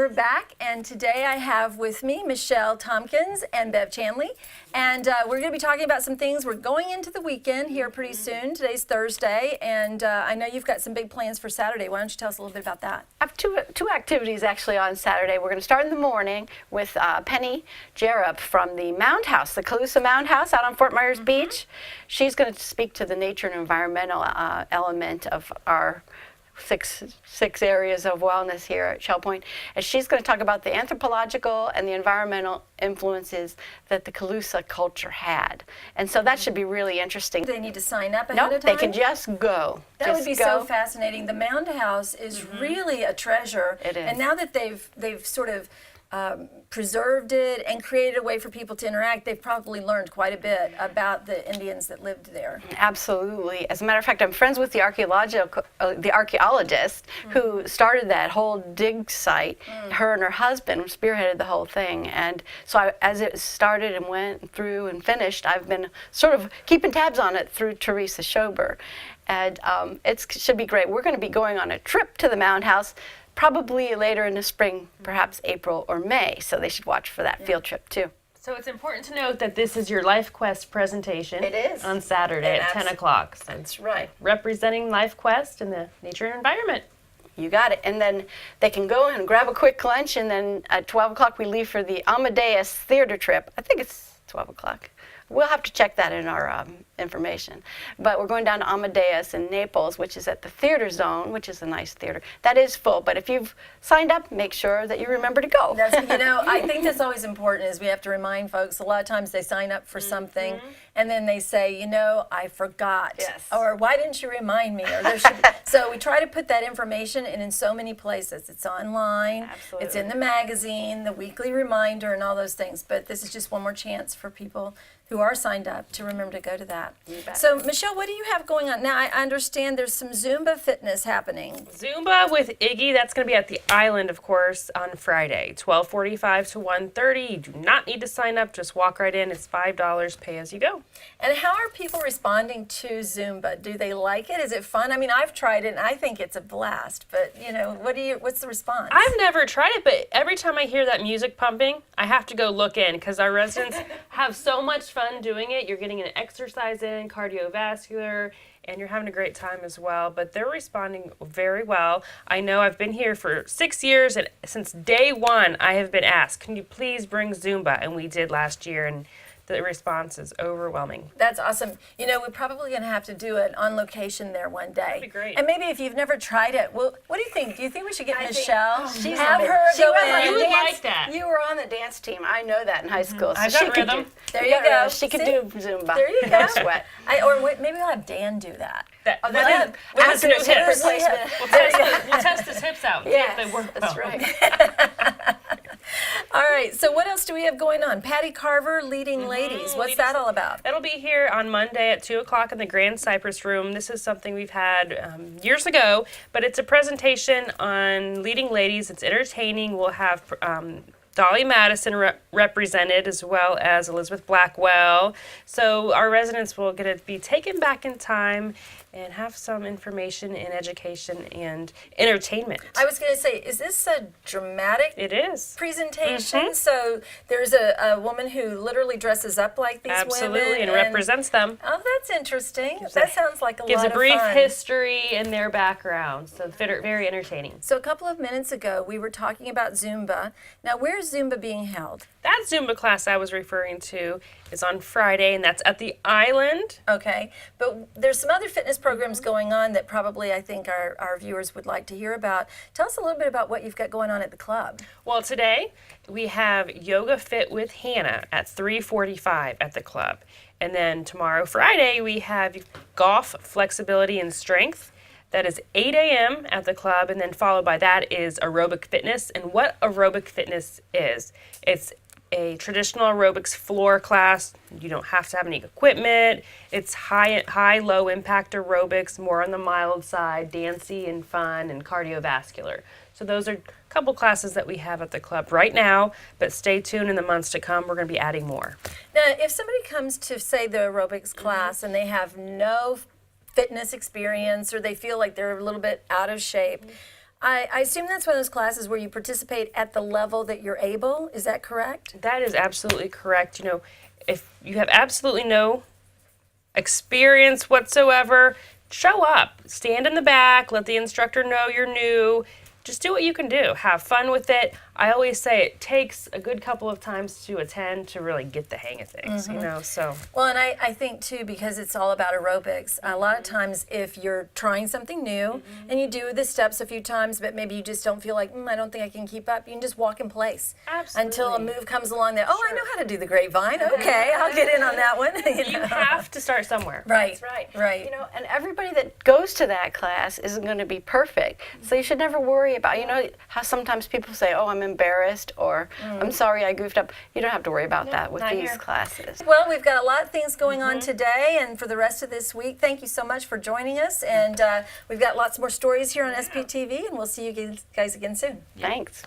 we're back, and today I have with me Michelle Tompkins and Bev Chandley, and we're going to be talking about some things. We're going into the weekend here pretty soon. Today's Thursday, and I know you've got some big plans for Saturday. Why don't you tell us a little bit about that? I have two activities actually on Saturday. We're going to start in the morning with Penny Jerup from the Mound House, the Calusa Mound House out on Fort Myers Beach. She's going to speak to the nature and environmental element of our six areas of wellness here at Shell Point, and she's going to talk about the anthropological and the environmental influences that the Calusa culture had, and so that should be really interesting. Do they need to sign up ahead of time? They can just go. That would be so fascinating. The Mound House is really a treasure. It is. And now that they've sort of preserved it and created a way for people to interact, they've probably learned quite a bit about the Indians that lived there. Absolutely. As a matter of fact, I'm friends with the archaeologist who started that whole dig site. Her and her husband spearheaded the whole thing, and so as it started and went through and finished, I've been sort of keeping tabs on it through Teresa Schober, and it should be great. We're going to be going on a trip to the Mound House probably later in the spring, perhaps April or May, so they should watch for that field trip too. So it's important to note that this is your Life Quest presentation. It is. On Saturday at 10 o'clock. So that's right. Representing Life Quest and the nature and environment. You got it. And then they can go and grab a quick lunch, and then at 12 o'clock we leave for the Amadeus theater trip. I think it's 12 o'clock. We'll have to check that in our information. But we're going down to Amadeus in Naples, which is at the Theater Zone, which is a nice theater. That is full, but if you've signed up, make sure that you remember to go. That's, I think that's always important, is we have to remind folks. A lot of times they sign up for something, and then they say, I forgot. Yes. Or why didn't you remind me? Or there should be. So we try to put that information in so many places. It's online. Absolutely. It's in the magazine, the weekly reminder, and all those things. But this is just one more chance for people who are signed up to remember to go to that. So, Michelle, what do you have going on? Now, I understand there's some Zumba fitness happening. Zumba with Iggy, that's going to be at the Island, of course, on Friday, 12:45 to 1:30. You do not need to sign up. Just walk right in. It's $5, pay as you go. And how are people responding to Zumba? Do they like it? Is it fun? I mean, I've tried it, and I think it's a blast. But, what's the response? I've never tried it, but every time I hear that music pumping, I have to go look in because our residents have so much fun doing it. You're getting an exercise in, cardiovascular, and you're having a great time as well. But they're responding very well. I know I've been here for 6 years, and since day one, I have been asked, can you please bring Zumba? And we did last year, and the response is overwhelming. That's awesome. We're probably going to have to do it on location there one day. That'd be great. And maybe if you've never tried it, well, what do you think? Do you think we should get Michelle? She's have her she go was in. on You the would dance. like that. You were on the dance team. I know that in high school. So I've she got could rhythm. There you go. She could See? do Zumba. There you go. No sweat. Maybe we'll have Dan do that. That's new hip hips. replacement. We'll test his hips out. See Yes, if they work that's well. right. All right. So what else do we have going on? Patty Carver, Leading Ladies. What's that all about? That'll be here on Monday at 2 o'clock in the Grand Cypress Room. This is something we've had years ago, but it's a presentation on leading ladies. It's entertaining. We'll have Dolly Madison represented, as well as Elizabeth Blackwell. So our residents will get to be taken back in time and have some information and education and entertainment. I was going to say, is this a dramatic It is. presentation? So there's a woman who literally dresses up like these women. Absolutely, and represents them. Oh, that's interesting. That sounds like a Gives lot a of brief fun. history and their background, so very entertaining. So a couple of minutes ago, we were talking about Zumba. Now, where's Zumba being held? That Zumba class I was referring to is on Friday, and that's at the Island. Okay, but there's some other fitness programs going on that probably I think our viewers would like to hear about. Tell us a little bit about what you've got going on at the club. Well, today we have Yoga Fit with Hannah at 3:45 at the club. And then tomorrow, Friday, we have Golf Flexibility and Strength. That is 8 a.m. at the club, and then followed by that is aerobic fitness. And what aerobic fitness is, it's a traditional aerobics floor class. You don't have to have any equipment. It's high, low impact aerobics, more on the mild side, dancey and fun and cardiovascular. So those are a couple classes that we have at the club right now, but stay tuned in the months to come. We're going to be adding more. Now, if somebody comes to, say, the aerobics class and they have no fitness experience or they feel like they're a little bit out of shape, I assume that's one of those classes where you participate at the level that you're able. Is that correct? That is absolutely correct. You know, if you have absolutely no experience whatsoever, show up. Stand in the back, let the instructor know you're new. Just do what you can do. Have fun with it. I always say it takes a good couple of times to attend to really get the hang of things, you know, so. Well, and I think too, because it's all about aerobics, a lot of times if you're trying something new and you do the steps a few times, but maybe you just don't feel like, I don't think I can keep up, you can just walk in place. Absolutely. Until a move comes along that, I know how to do the grapevine. Okay, I'll get in on that one. You have to start somewhere. Right. That's right. Right. You know, and everybody that goes to that class isn't going to be perfect. So you should never worry about, you know, how sometimes people say, oh, I'm embarrassed, or I'm sorry I goofed up. You don't have to worry about that with not these here. classes. Well, we've got a lot of things going on today and for the rest of this week. Thank you so much for joining us. And we've got lots more stories here on SPTV, and we'll see you guys again soon. Thanks.